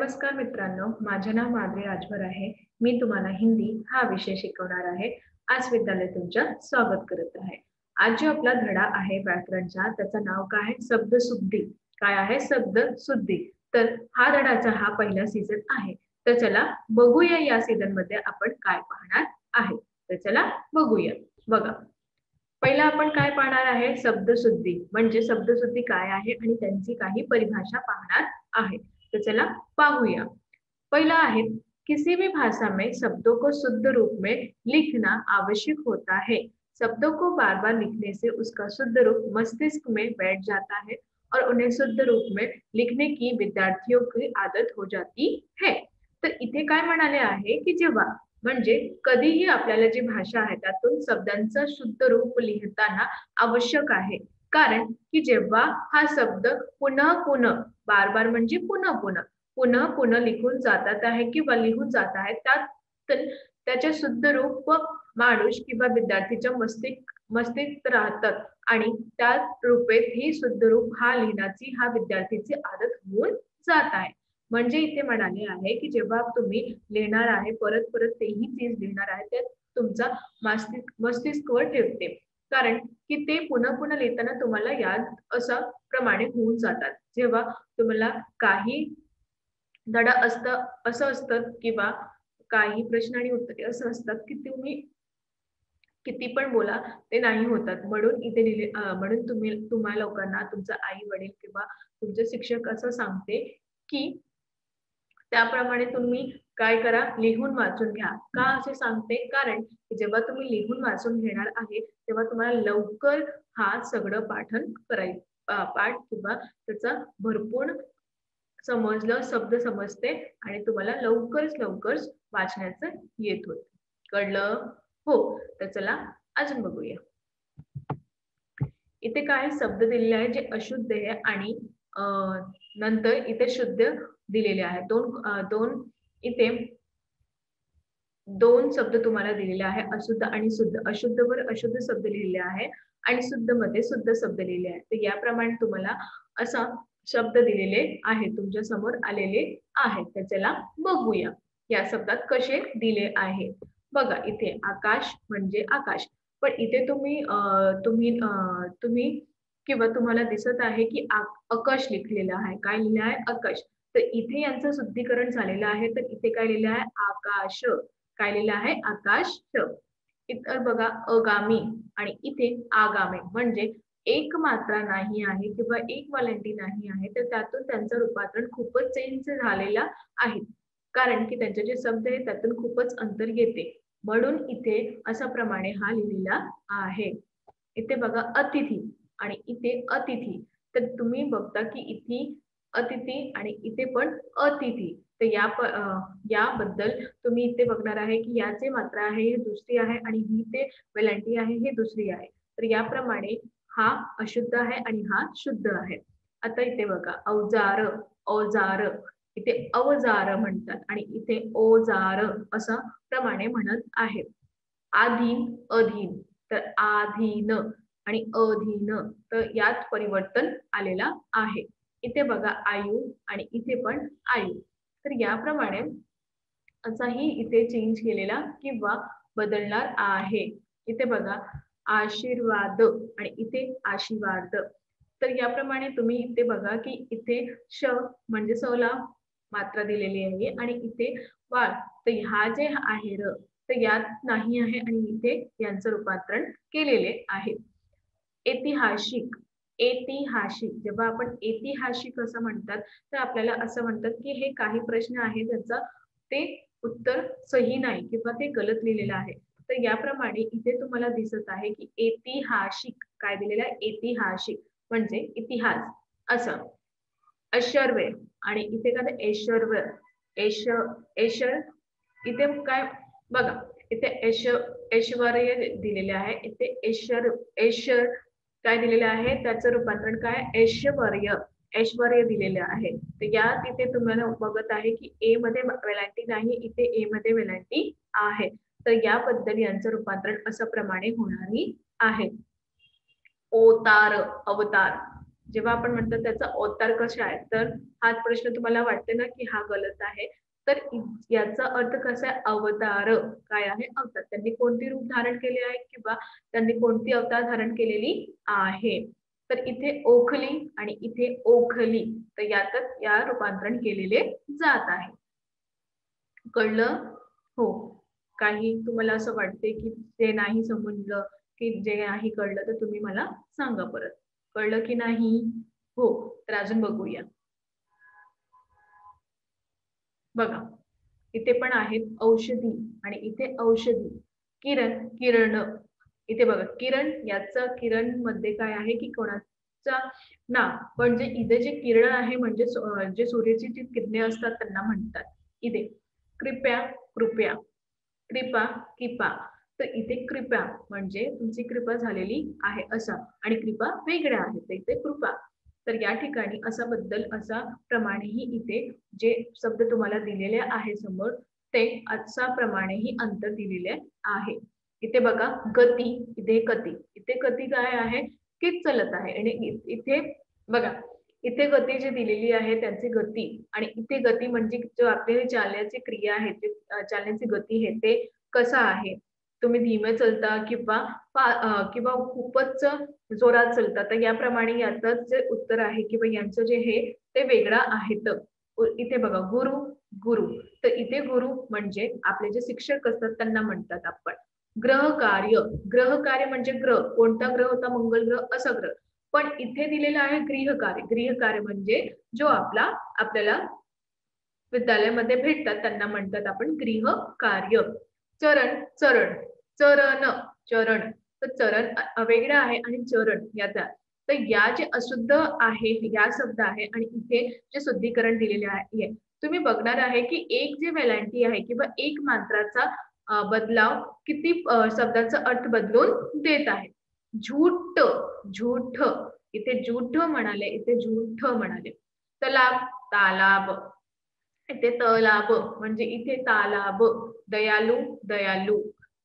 नमस्कार मित्रांनो, माझे नाव माधवी राजभर आहे. मी तुम्हाला हिंदी हा विषय शिकवणार आहे. आज विद्यालय तुमचं स्वागत करत आहे. आज जो आपला धडा आहे व्याकरणचा त्याचं नाव काय आहे? शब्दशुद्धी. काय आहे? शब्दशुद्धी. तर हा धडाचा हा पहिला सीझन आहे. तर चला बघूया या सीझन मध्ये आपण काय पाहणार आहे. तर चला बघूया. बघा. पहिला आपण काय पाहणार आहे? शब्दशुद्धी म्हणजे शब्दशुद्धी काय आहे आणि त्यांची काही परिभाषा पाहणार आहे. तो चला पाहूया। पहला है, किसी भी भाषा में शब्दों को शुद्ध रूप में लिखना आवश्यक होता है। शब्दों को बार बार लिखने से उसका शुद्ध रूप मस्तिष्क में बैठ जाता है और उन्हें शुद्ध रूप में लिखने की विद्यार्थियों की आदत हो जाती है। तर इथे काय म्हणाले आहे की जेव्हा म्हणजे कधीही आपल्याला जी भाषा आहे त्यातून शब्दांचं शुद्ध रूप लिहिताना आवश्यक आहे। कारण की जेव्हा हा शब्द पुन्हा पुन्हा बार बार म्हणजे पुन्हा पुन्हा पुन्हा पुन्हा लिखून जातात आहे किंवा लिहून जात आहे त्यात त्याचे शुद्ध रूप माणूस किंवा विद्यार्थीच्या मस्तिष्क राहतात आणि त्या रूपेत ही शुद्ध रूप हा लिहिण्याची हा विद्यार्थीची आदत होऊन जात आहे। म्हणजे इथे म्हणाले आहे की जेव्हा तुम्ही लिहिणार आहे परत परत तेही चीज लिहिणार आहे ते तुमचा मस्तिष्कवर ठेवते। कारण की ते पुन्हा पुन्हा लिहिताना तुम्हाला याद असा प्रमाणे होऊन जातात। जेव्हा तुम्हाला काही धडा असं असतं किंवा काही प्रश्न आणि उत्तरे असं असतात की तुम्ही किती पण बोला ते नाही होतात। म्हणून इथे लिहिले म्हणून तुम्हा लोकांना तुमचा आई वडील किंवा तुमचे शिक्षक असं सांगते की त्याप्रमाणे तुम्ही काय करा लिहून वाचून घ्या। का असे सांगते? कारण जेव्हा तुम्ही लिहून वाचून घेणार आहे तेव्हा तुम्हाला लवकर हा सगळं पाठन पाठ किंवा त्याचा भरपूर समजलं शब्द समजते आणि तुम्हाला लवकर वाचण्याचं येत होत। कळलं? हो। तर चला अजून बघूया। इथे काही शब्द दिलेले आहे जे अशुद्ध आहे आणि नंतर इथे शुद्ध दिलेले आहे। दोन इथे दोन शब्द तुम्हाला दिलेले आहे अशुद्ध आणि शुद्ध। अशुद्ध वर अशुद्ध शब्द लिहिलेले आहे आणि शुद्ध मध्ये शुद्ध शब्द लिहिले आहे। तर याप्रमाणे तुम्हाला असा शब्द दिलेले आहे तुमच्या समोर आलेले आहे। तर चला बघूया या शब्दात कसे दिले आहे। बघा इथे आकाश म्हणजे आकाश, पण इथे तुम्ही किंवा तुम्हाला दिसत आहे की आकाश लिहिलेलं आहे। काय लिहिलं आहे? आकाश। तर इथे यांचं शुद्धीकरण झालेलं आहे। तर इथे काय लिहिलं आहे? आकाश। काय लिहिलं आहे? आकाश। इतर बघा अगामी आणि इथे आगामी म्हणजे एक मात्रा नाही आहे किंवा एक वलंटी नाही आहे, तर त्यातून त्यांचं रूपांतरण खूपच चेंज झालेलं आहे। कारण की त्यांचे जे शब्द आहेत त्यातून खूपच अंतर येते। म्हणून इथे अशा प्रमाणे हा लिहिलेला आहे। इथे बघा अतिथी आणि इथे अतिथी। तर तुम्ही बघता की इथे अतिथी आणि इथे पण अतिथी। तर याबद्दल तुम्ही इथे बघणार आहे की याचे मात्रा आहे ही दुसरी आहे आणि ही ते वेलांटी आहे ही दुसरी आहे। तर याप्रमाणे हा अशुद्ध आहे आणि हा शुद्ध आहे। आता इथे बघा औजार, औजार, इथे अवजार म्हणतात आणि इथे ओजार असं प्रमाणे म्हणत आहे। आधीन, अधीन, तर आधीन आणि अधीन, तर यात परिवर्तन आलेला आहे। इथे बघा आयु आणि इथे पण आयु। तर याप्रमाणे असाही इथे चेंज केलेला किंवा बदलणार आहे। इथे बघा आशीर्वाद आणि इथे आशीर्वाद। तर याप्रमाणे तुम्ही इथे बघा की इथे श म्हणजे ला मात्रा दिलेली आहे आणि इथे वाळ। तर हा जे आहे र तर यात नाही आहे आणि इथे यांचं रूपांतरण केलेले आहे। ऐतिहासिक, ऐतिहासिक जेव्हा आपण ऐतिहासिक असं म्हणतात तर आपल्याला असं म्हणतात की हे काही प्रश्न आहे त्याचा ते उत्तर सही नाही किंवा ते गलत लिहिलेलं आहे। तर याप्रमाणे इथे तुम्हाला दिसत आहे की ऐतिहासिक काय दिलेलं आहे? ऐतिहासिक म्हणजे इतिहास असं। ऐश्वर्य आणि इथे काय ऐश्वर्य, ऐश्वर इथे काय बघा इथे ऐश्वर्य दिलेले आहे। इथे ऐश्वर काय दिलेलं आहे त्याचं रूपांतरण काय? ऐश्वर्य, ऐश्वर्य दिलेले आहे। तर यात इथे तुम्हाला बघत आहे की ए मध्ये वेलांटी नाही, इथे ए मध्ये वेलांटी आहे। तर याबद्दल यांचं रूपांतरण असं प्रमाणे होणारी आहे। अवतार, अवतार, जेव्हा आपण म्हणतो त्याचा अवतार कसा आहे, तर हा प्रश्न तुम्हाला वाटते ना की हा गलत आहे. तर याचा अर्थ कसा आहे, अवतार. काय आहे, अवतार. त्यांनी कोणती रूप धारण केले आहे किंवा त्यांनी कोणती अवतार धारण केलेली आहे. तर इथे ओखली आणि इथे ओखली, तर यातच या रूपांतरण केलेले जात आहे. कळलं? हो. काही तुम्हाला असं वाटते की ते नाही समजलं, की जे नाही कळलं, तर तुम्ही मला सांगा परत. कळलं की नाही? हो. तर अजून बघूया. बघा, इथे पण आहेत औषधी आणि इथे औषधी. किरण, किरण. इथे बघा, किरण, याचं किरण मध्ये काय आहे की कोणाचा ना, पण जे इथे जे किरण आहे म्हणजे जे सूर्याची जी किरणे असतात त्यांना म्हणतात. इथे कृपया, कृपया, कृपा, कृपा. तर इथे कृपा म्हणजे तुमची कृपा झालेली आहे असा, आणि कृपा वेगळ्या आहे, तर इथे कृपा. तर या ठिकाणी असा बद्दल असा प्रमाणेही इथे जे शब्द तुम्हाला दिलेले आहे समोर, ते असा प्रमाणेही अंतर दिलेले आहे. इथे बघा, गती, इथे गती. इथे गती काय आहे की चलत आहे, आणि इथे बघा, इथे गती जी दिलेली आहे त्यांची गती, आणि इथे गती म्हणजे जो आपली चालण्याची क्रिया आहे, ते चालण्याची गती आहे ते कसं आहे. तुम्ही धीमे चलता किंवा किंवा खूपच जोरात चालता, तर याप्रमाणे याचं जे उत्तर आहे किंवा यांचं जे हे ते वेगळं आहेत. इथे बघा, गुरु, गुरु. तर इथे गुरु म्हणजे आपले जे शिक्षक असतात त्यांना म्हणतात आपण. ग्रह कार्य, ग्रह कार्य म्हणजे ग्रह, कोणता ग्रह होता, मंगल ग्रह, असा ग्रह. पण इथे दिलेलं आहे गृह कार्य. गृह कार्य म्हणजे जो आपल्याला विद्यालयामध्ये भेटतात त्यांना म्हणतात आपण गृह कार्य. चरण, चरण, चरण, चरण. तर चरण वेगळं आहे आणि चरण याचा. तर या जे अशुद्ध आहे या शब्द आहे, आणि इथे जे शुद्धीकरण दिलेले आहे, तुम्ही बघणार आहे की एक जे वेलांटी आहे किंवा एक मात्राचा बदलाव किती शब्दाचा अर्थ बदलून देत आहे. झूठ, झूठ. इथे झूठ म्हणाले, इथे झूठ म्हणाले. तलाब, तालाब. इथे तलाब म्हणजे इथे तालाब. दयालू, दयालू.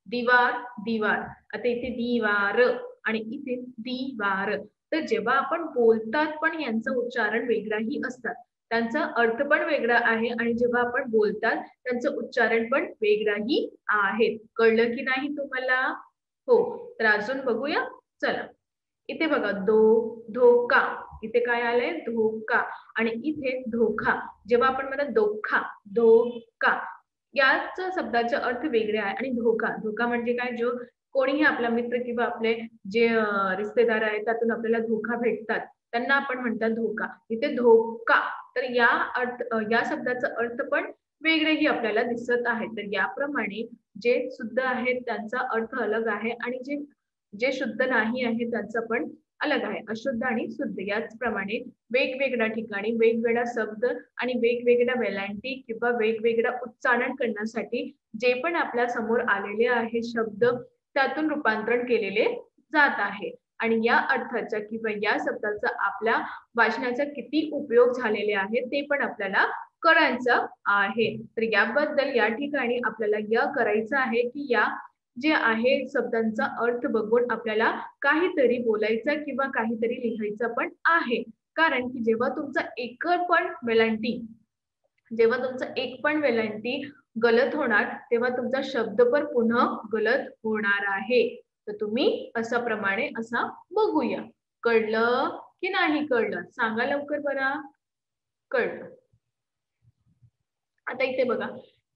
दिवार, दिवार. आता इथे दिवार आणि इथे दिवार. तर जेव्हा आपण बोलतात पण यांचं उच्चारण वेगळाही असतात, त्यांचा अर्थ पण वेगळा आहे, आणि जेव्हा आपण बोलतात त्यांचं उच्चारण पण वेगळाही आहे. कळलं की नाही तुम्हाला? हो. तर अजून बघूया, चला. इथे बघा, धोका. इथे काय आलंय, धोका. आणि इथे धोका. जेव्हा आपण म्हणतो धोका, धोका, याच शब्दाचे अर्थ वेगळे आहे. आणि धोका, धोका म्हणजे काय, जो कोणीही आपला मित्र किंवा आपले जे रिश्तेदार आहेत त्यातून आपल्याला धोका भेटतात त्यांना आपण म्हणतात धोका. इथे धोका. तर या शब्दाचा अर्थ पण वेगळेही आपल्याला दिसत आहे. तर याप्रमाणे जे शुद्ध आहेत त्यांचा अर्थ अलग आहे, आणि जे जे शुद्ध नाही आहे त्याचा पण अलग आहे. अशुद्ध आणि शुद्ध याचप्रमाणे वेगवेगळ्या ठिकाणी वेगवेगळा शब्द आणि वेगवेगळ्या वेलांटी किंवा वेगवेगळा उच्चारण करण्यासाठी जे पण आपल्या समोर आलेले आहे शब्द, त्यातून रूपांतरण केलेले जात आहे. आणि या अर्थाचा किंवा या शब्दाचा आपल्या वाचनाचा किती उपयोग झालेले आहे ते पण आपल्याला करायचं आहे. तर याबद्दल या ठिकाणी आपल्याला या करायचं आहे की या जे आहे शब्दांचा अर्थ बघून आपल्याला काहीतरी बोलायचं किंवा काहीतरी लिहायचं पण आहे. कारण की जेव्हा तुमचा एक पण वेलांटी गलत होणार, तेव्हा तुमचा शब्द पण पुन्हा गलत होणार आहे. तर तुम्ही असा प्रमाणे असा बघूया. कळलं की नाही कळलं? सांगा लवकर बरं. कळलं. आता इथे बघा,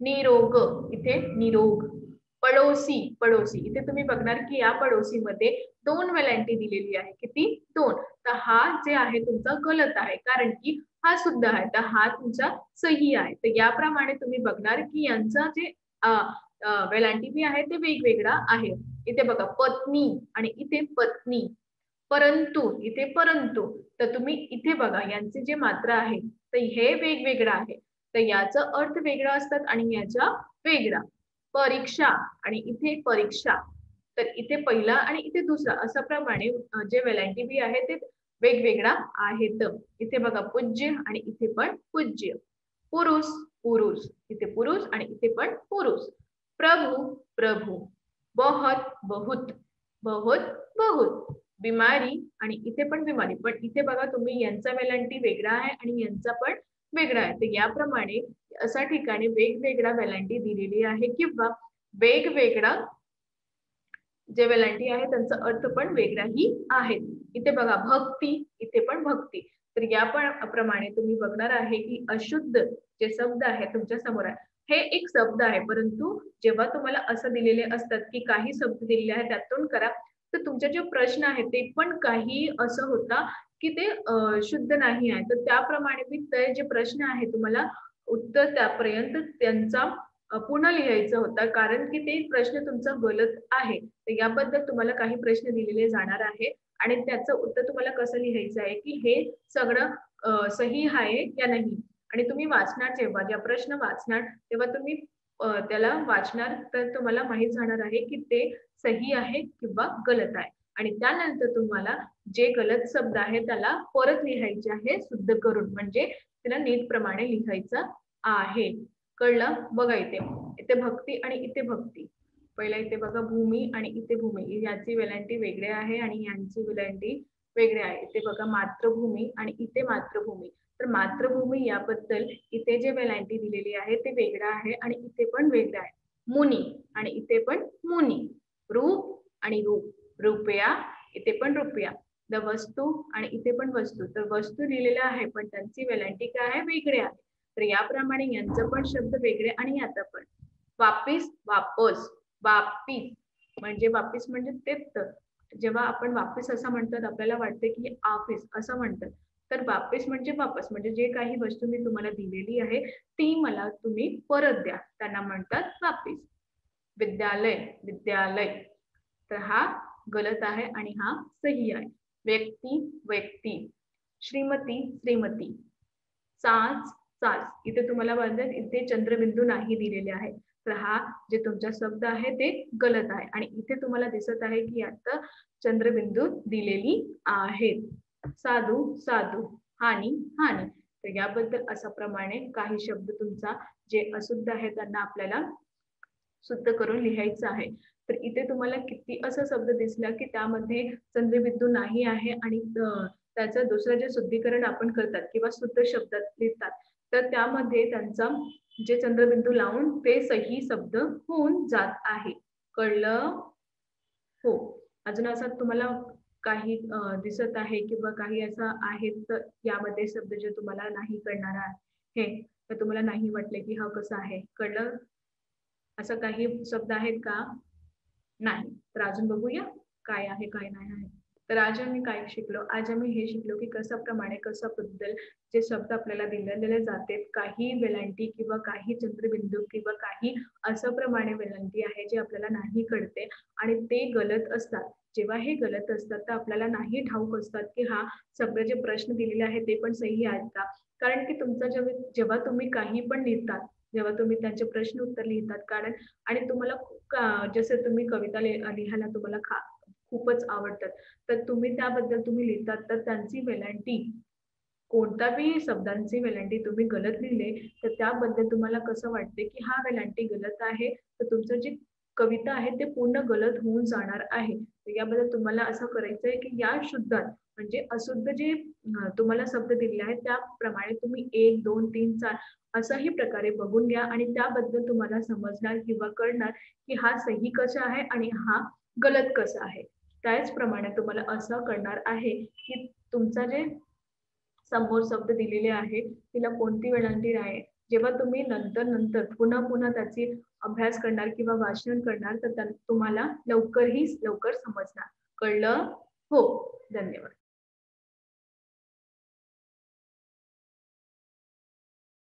निरोग. इथे निरोग. पडोसी, पडोसी. इथे तुम्ही बघणार की या पडोसी मध्ये दोन वेलांटी दिलेली आहे. किती? दोन. तर हा जे आहे तुमचा गलत आहे, कारण की हा सुद्धा आहे, तर हा तुमचा सही आहे. तर याप्रमाणे तुम्ही बघणार की यांचा जे वेलांटी बी आहे ते वेगवेगळा आहे. इथे बघा, पत्नी आणि इथे पत्नी. परंतु, इथे परंतु. तर तुम्ही इथे बघा, यांचे जे मात्रा आहे तर हे वेगवेगळं आहे. तर याचा अर्थ वेगळा असतात आणि याचा वेगळा. परीक्षा आणि इथे परीक्षा. तर इथे पहिला आणि इथे दुसरा अशा प्रमाणे जे वेलांटी बी आहे ते वेगवेगळा आहेत. इथे बघा, पूज्य आणि इथे पण पूज्य. पुरुष, पुरुष. इथे पुरुष आणि इथे पण पुरुष. प्रभु, प्रभु. बहुत, बहुत. बहुत, बहुत. बिमारी आणि इथे पण बिमारी, पण इथे बघा तुम्ही यांचा वेलांटी वेगळा आहे आणि यांचा पण वेगळा आहे. तर याप्रमाणे अशा ठिकाणी वेगवेगळा वेलांटी दिलेली आहे किंवा वेगवेगळा जे वेलांटी आहे त्यांचा अर्थ पण वेगळाही आहे. इथे बघा भक्ती, इथे पण भक्ती. तर या प्रमाणे तुम्ही बघणार आहे की अशुद्ध जे शब्द आहे तुमच्या समोर आहे. हे एक शब्द आहे, परंतु जेव्हा तुम्हाला असं दिलेले असतात की काही शब्द दिलेले आहेत त्यातून करा, तर तुमचे जे प्रश्न आहे ते पण काही असं होता की ते शुद्ध नाही आहे. तर त्याप्रमाणे मी ते जे प्रश्न आहे तुम्हाला उत्तर त्यापर्यंत त्यांचा पुन्हा लिहायचं होतं, कारण की ते प्रश्न तुमचा गलत आहे. तर याबद्दल तुम्हाला काही प्रश्न दिलेले जाणार आहे आणि त्याचं उत्तर तुम्हाला कसं लिहायचं आहे की हे सगळं सही आहे या नाही. आणि तुम्ही वाचणार जेव्हा ज्या प्रश्न वाचणार तेव्हा तुम्ही त्याला वाचणार तर तुम्हाला माहित जाणार आहे की ते सही आहे किंवा गलत आहे. आणि त्यानंतर तुम्हाला जे गलत शब्द आहे त्याला परत लिहायचे आहे शुद्ध करून, म्हणजे त्याला नीटप्रमाणे लिहायचं आहे. कळलं? बघा इथे. इथे भक्ती आणि इथे भक्ती. पहिला इथे बघा भूमी आणि इथे भूमी. याची वेलांटी वेगळी आहे आणि यांची वेलांटी वेगळी आहे. इथे बघा मातृभूमी आणि इथे मातृभूमी. तर मातृभूमी याबद्दल इथे जे वेलांटी दिलेली आहे ते वेगळं आहे आणि इथे पण वेगळं आहे. मुनी आणि इथे पण मुनी. रूप आणि रूप. रुपया, इथे पण रुपया. द वस्तू आणि इथे पण वस्तू. तर वस्तू लिहिलेलं आहे पण त्यांची वेलांटी काय आहे? वेगळी आहे. तर याप्रमाणे यांचं पण शब्द वेगळे आणि याचा पण. वापिस, वापस, वापिस म्हणजे वापिस म्हणजे तेच. जेव्हा आपण वापिस असं म्हणतात आपल्याला वाटते की ऑफिस असं म्हणतात. तर वापिस म्हणजे वापस, म्हणजे जे काही वस्तू मी तुम्हाला दिलेली आहे ती मला तुम्ही परत द्या, त्यांना म्हणतात वापिस. विद्यालय, विद्यालय. तर हा गलत आहे आणि हा सही आहे. व्यक्ती, व्यक्ती. श्रीमती, श्रीमती. सास, सास. इथे तुम्हाला बघायचं इथे चंद्रबिंदू नाही दिलेले आहे. तर हा जे तुमचा शब्द आहे ते गलत आहे आणि इथे तुम्हाला दिसत आहे की आता चंद्रबिंदू दिलेली आहेत. साधू, साधू. हानी, हानी. तर याबद्दल अशा प्रमाणे काही शब्द तुमचा जे अशुद्ध आहे त्यांना आपल्याला शुद्ध करून लिहायचं आहे. तर इथे तुम्हाला किती असं शब्द दिसला की त्यामध्ये चंद्रबिंदू नाही आहे आणि त्याचं दुसरं जे शुद्धीकरण आपण करतात किंवा शुद्ध शब्दात लिहितात, तर त्यामध्ये त्यांचा जे चंद्रबिंदू लावून ते सही शब्द होऊन जात आहे. कळलं? हो. अजून असं तुम्हाला काही दिसत आहे किंवा काही असं आहे तर यामध्ये शब्द जे तुम्हाला नाही कळणार आहे, तर तुम्हाला नाही वाटले की हा कसं आहे? कळलं? असं काही शब्द आहेत का? नाही. तर अजून बघूया काय आहे, काय नाही आहे. तर आज आम्ही काय शिकलो? आज आम्ही हे शिकलो की कशाप्रमाणे, कशाबद्दल जे शब्द आपल्याला दिलेले जातात, काही वेलांटी किंवा काही चंद्रबिंदू किंवा काही असं प्रमाणे वेलांटी आहे जे आपल्याला नाही कळते आणि ते गलत असतात. जेव्हा हे गलत असतात तर आपल्याला नाही ठाऊक असतात की हा सगळे जे प्रश्न दिलेले आहेत ते पण सही आहेत का? कारण की तुमचा जेव्हा तुम्ही काही पण लिहितात, जेव्हा तुम्ही त्यांचे प्रश्न उत्तर लिहितात कारण आणि तुम्हाला जसं तुम्ही कविता लिहायला तुम्हाला खूपच आवडतात. तर तुम्ही त्याबद्दल तुम्ही लिहितात तर त्यांची वेलांटी कोणत्याही शब्दांची वेलांटी तुम्ही गलत लिहिले तर त्याबद्दल तुम्हाला कसं वाटते की हा वेलांटी गलत आहे तर तुमचं जी कविता आहे ते पूर्ण गलत होऊन जाणार आहे. तर याबद्दल तुम्हाला असं करायचं आहे की या शुद्धात म्हणजे अशुद्ध जे तुम्हाला शब्द दिलेले आहेत त्याप्रमाणे तुम्ही 1, 2, 3, 4 अशाही प्रकारे बघून घ्या आणि त्याबद्दल तुम्हाला समजणार किंवा कळणार की हा सही कसा आहे आणि हा गलत कसा आहे. त्याचप्रमाणे तुम्हाला असं कळणार आहे की तुमचा जे समोर शब्द दिलेले आहे तिला कोणती वेलांटी आहे. जेव्हा तुम्ही नंतर पुन्हा त्याची अभ्यास करणार किंवा वाचन करणार तर तुम्हाला लवकर समजणार. कळलं? हो. धन्यवाद.